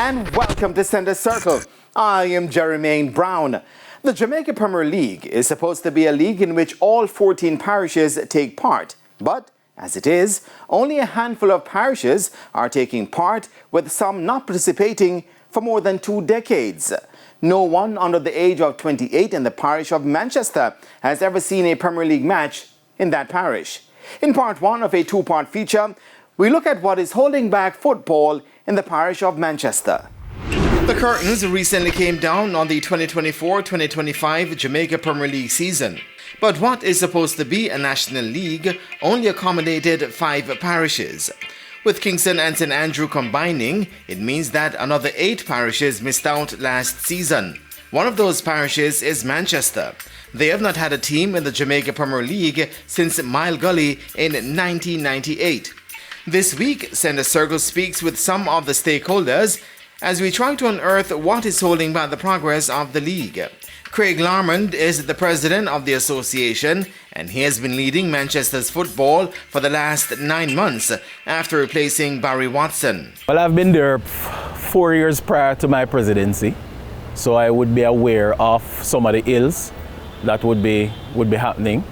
and welcome to Center Circle. I am Jermaine Brown. The Jamaica Premier League is supposed to be a league in which all 14 parishes take part. But, as it is, only a handful of parishes are taking part, with some not participating for more than 2 decades. No one under the age of 28 in the parish of Manchester has ever seen a Premier League match in that parish. In part 1 of a 2-part feature, we look at what is holding back football in the parish of Manchester. The curtains recently came down on the 2024-2025 Jamaica Premier League season. But what is supposed to be a national league only accommodated 5 parishes. With Kingston and St Andrew combining, it means that another 8 parishes missed out last season. One of those parishes is Manchester. They have not had a team in the Jamaica Premier League since Mile Gully in 1998. This week, Center Circle speaks with some of the stakeholders as we try to unearth what is holding back the progress of the league. Craig Larmond is the president of the association, and he has been leading Manchester's football for the last 9 months after replacing Barry Watson. Well, I've been there 4 years prior to my presidency, so I would be aware of some of the ills that would be happening.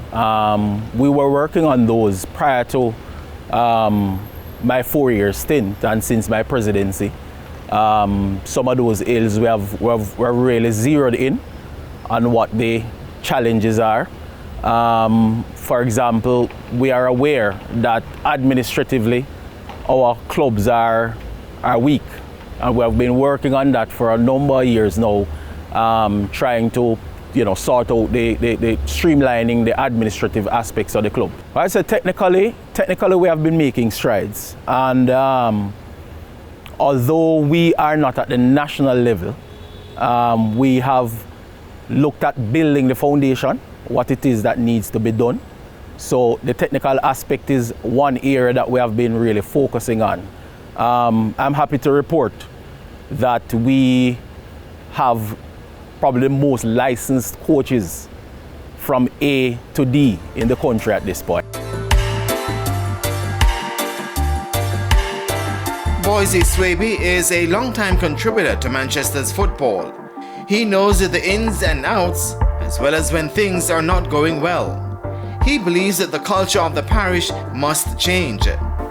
We were working on those prior to my 4-year stint, and since my presidency, some of those ills we've really zeroed in on what the challenges are. For example, we are aware that administratively our clubs are weak, and we have been working on that for a number of years now, trying to sort out the streamlining the administrative aspects of the club. I said technically we have been making strides, and although we are not at the national level, we have looked at building the foundation, what it is that needs to be done. So the technical aspect is one area that we have been really focusing on. I'm happy to report that we have probably the most licensed coaches from A to D in the country at this point. Boise Swaby is a long-time contributor to Manchester's football. He knows the ins and outs, as well as when things are not going well. He believes that the culture of the parish must change.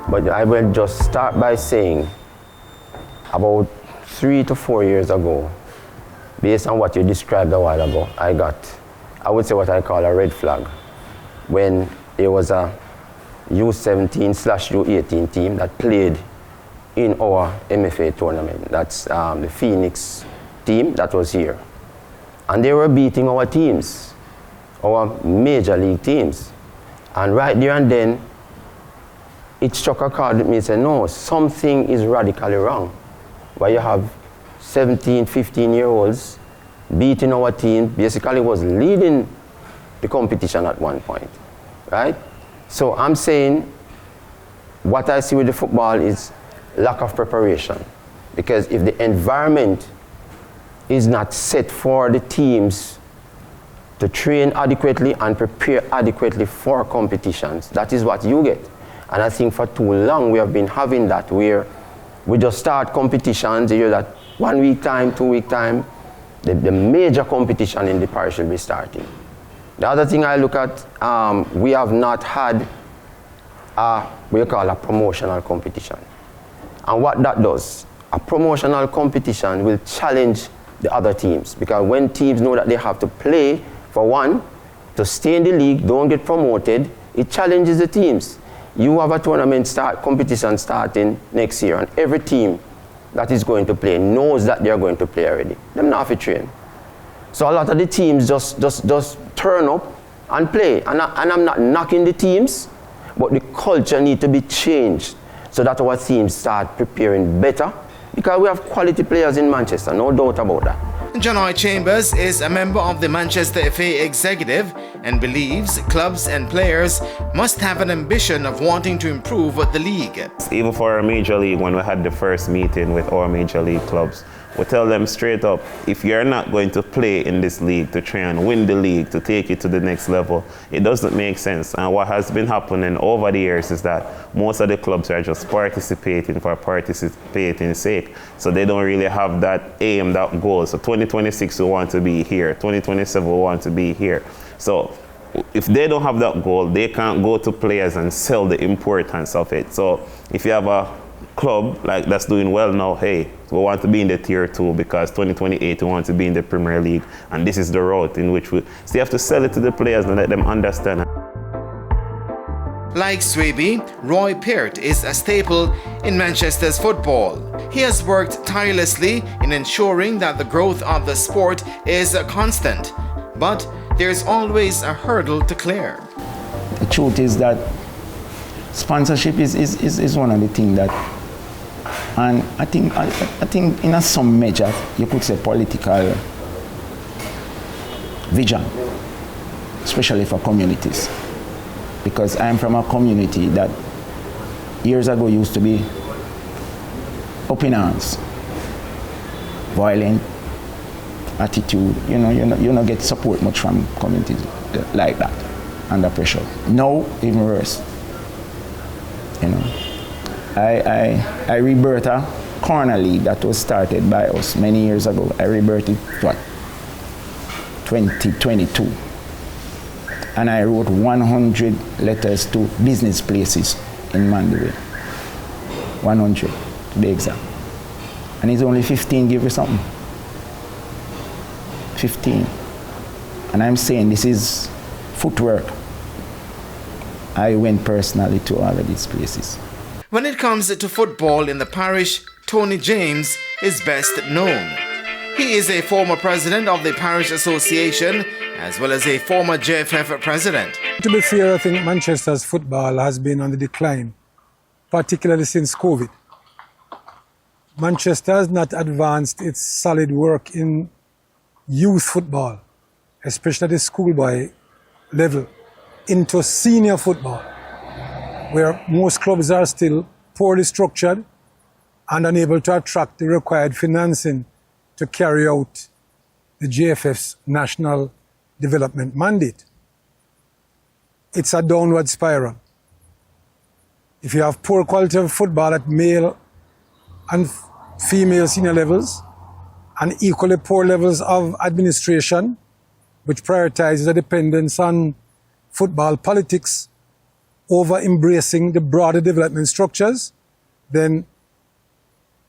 But I will just start by saying, about 3 to 4 years ago, based on what you described a while ago, I would say what I call a red flag. When there was a U17/U18 team that played in our MFA tournament. That's the Phoenix team that was here. And they were beating our teams, our major league teams. And right there and then, it struck a chord with me and said, no, something is radically wrong. Where you have 17, 15-year-olds beating our team, basically was leading the competition at one point, right? So I'm saying what I see with the football is lack of preparation. Because if the environment is not set for the teams to train adequately and prepare adequately for competitions, that is what you get. And I think for too long we have been having that, where we just start competitions, you hear that 1 week time, 2 week time, the major competition in the parish will be starting. The other thing I look at, we have not had what we call a promotional competition. And what that does, a promotional competition will challenge the other teams, because when teams know that they have to play for one, to stay in the league, don't get promoted, it challenges the teams. You have a competition starting next year, and every team that is going to play knows that they are going to play already. Them not have to train. So a lot of the teams just turn up and play. And I'm not knocking the teams, but the culture needs to be changed so that our teams start preparing better, because we have quality players in Manchester, no doubt about that. John Chambers is a member of the Manchester FA executive and believes clubs and players must have an ambition of wanting to improve the league. Even for our major league, when we had the first meeting with our major league clubs, we tell them straight up, if you're not going to play in this league to try and win the league, to take it to the next level, it doesn't make sense. And what has been happening over the years is that most of the clubs are just participating for participating sake. So they don't really have that aim, that goal. So 2026 we want to be here, 2027 we want to be here. So if they don't have that goal, they can't go to players and sell the importance of it. So if you have a club like that's doing well now, hey, we want to be in the tier 2 because 2028 we want to be in the Premier League, and this is the route in which we still have to sell it to the players and let them understand. Like Swaby, Roy Peart is a staple in Manchester's football. He has worked tirelessly in ensuring that the growth of the sport is constant, but there's always a hurdle to clear. The truth is that sponsorship is one of the things that, and I think in some measure you could say political vision, especially for communities. Because I'm from a community that years ago used to be up in arms, violent attitude. You don't get support much from communities like that, under pressure. Now, even worse. I rebirthed a corner league that was started by us many years ago. I rebirthed it, 2022. And I wrote 100 letters to business places in Mandeville. 100, to be exact. And it's only 15 give you something. 15. And I'm saying this is footwork. I went personally to all of these places. When it comes to football in the parish, Tony James is best known. He is a former president of the Parish Association, as well as a former JFF president. To be fair, I think Manchester's football has been on the decline, particularly since COVID. Manchester has not advanced its solid work in youth football, especially at the schoolboy level, into senior football, where most clubs are still poorly structured and unable to attract the required financing to carry out the JFF's national development mandate. It's a downward spiral. If you have poor quality of football at male and female senior levels, and equally poor levels of administration, which prioritizes a dependence on football politics over embracing the broader development structures, then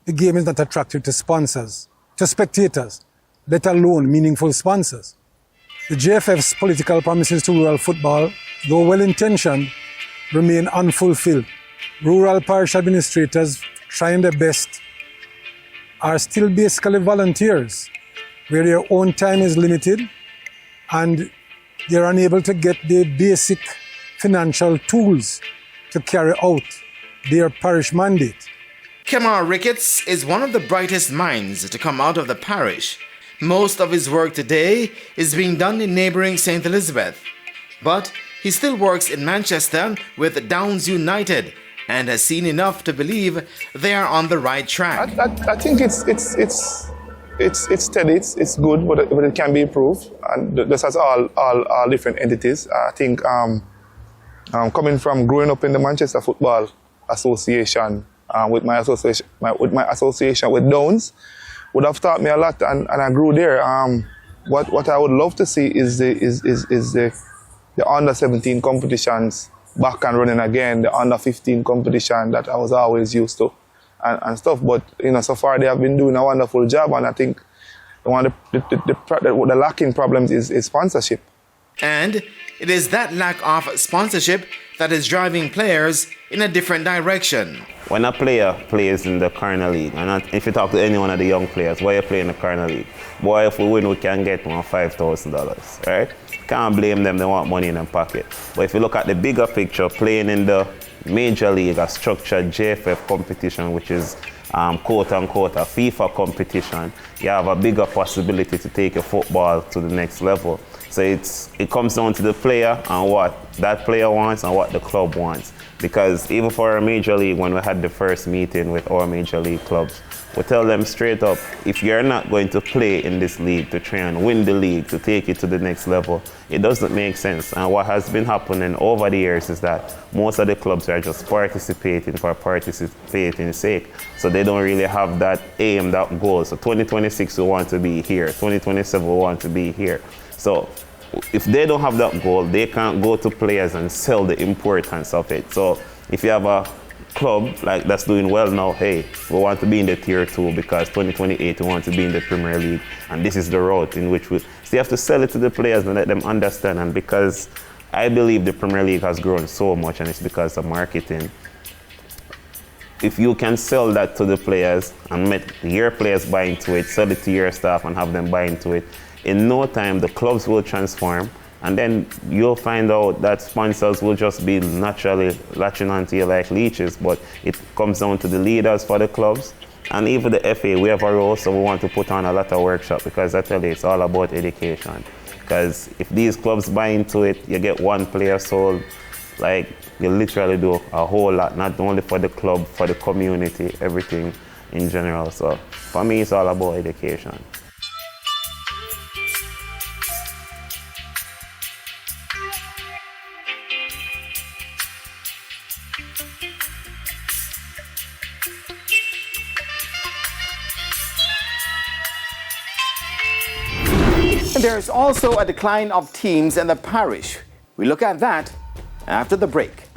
the game is not attractive to sponsors, to spectators, let alone meaningful sponsors. The JFF's political promises to rural football, though well-intentioned, remain unfulfilled. Rural parish administrators trying their best are still basically volunteers, where their own time is limited and they're unable to get the basic financial tools to carry out their parish mandate. Kemar Ricketts is one of the brightest minds to come out of the parish. Most of his work today is being done in neighbouring St. Elizabeth. But he still works in Manchester with Downs United and has seen enough to believe they are on the right track. I think it's steady, it's good, but it can be improved. And this has all different entities. I think coming from growing up in the Manchester Football Association, with my association with Downs, would have taught me a lot, and I grew there. What I would love to see is the under 17 competitions back and running again, the under 15 competition that I was always used to, and stuff. But so far they have been doing a wonderful job, and I think one of the lacking problems is sponsorship. And it is that lack of sponsorship that is driving players in a different direction. When a player plays in the corner league, and if you talk to any one of the young players, why you play in the corner league? Boy, if we win, we can get $5,000, right? Can't blame them, they want money in their pocket. But if you look at the bigger picture, playing in the major league, a structured JFF competition, which is quote-unquote a FIFA competition, you have a bigger possibility to take your football to the next level. So it comes down to the player and what that player wants and what the club wants. Because even for our major league, when we had the first meeting with our major league clubs, we tell them straight up, if you're not going to play in this league to try and win the league, to take it to the next level, it doesn't make sense. And what has been happening over the years is that most of the clubs are just participating for participating sake. So they don't really have that aim, that goal. So 2026 we want to be here, 2027 we want to be here. So if they don't have that goal, they can't go to players and sell the importance of it. So if you have a club like that's doing well now, hey, we want to be in the tier 2 because 2028 we want to be in the Premier League, and this is the route in which we, so you have to sell it to the players and let them understand. And because I believe the Premier League has grown so much, and it's because of marketing, if you can sell that to the players and make your players buy into it, sell it to your staff and have them buy into it, in no time the clubs will transform. And then you'll find out that sponsors will just be naturally latching onto you like leeches. But it comes down to the leaders for the clubs. And even the FA, we have a role, so we want to put on a lot of workshops, because I tell you, it's all about education. Because if these clubs buy into it, you get one player sold, like you literally do a whole lot, not only for the club, for the community, everything in general. So for me, it's all about education. There is also a decline of teams in the parish. We look at that after the break.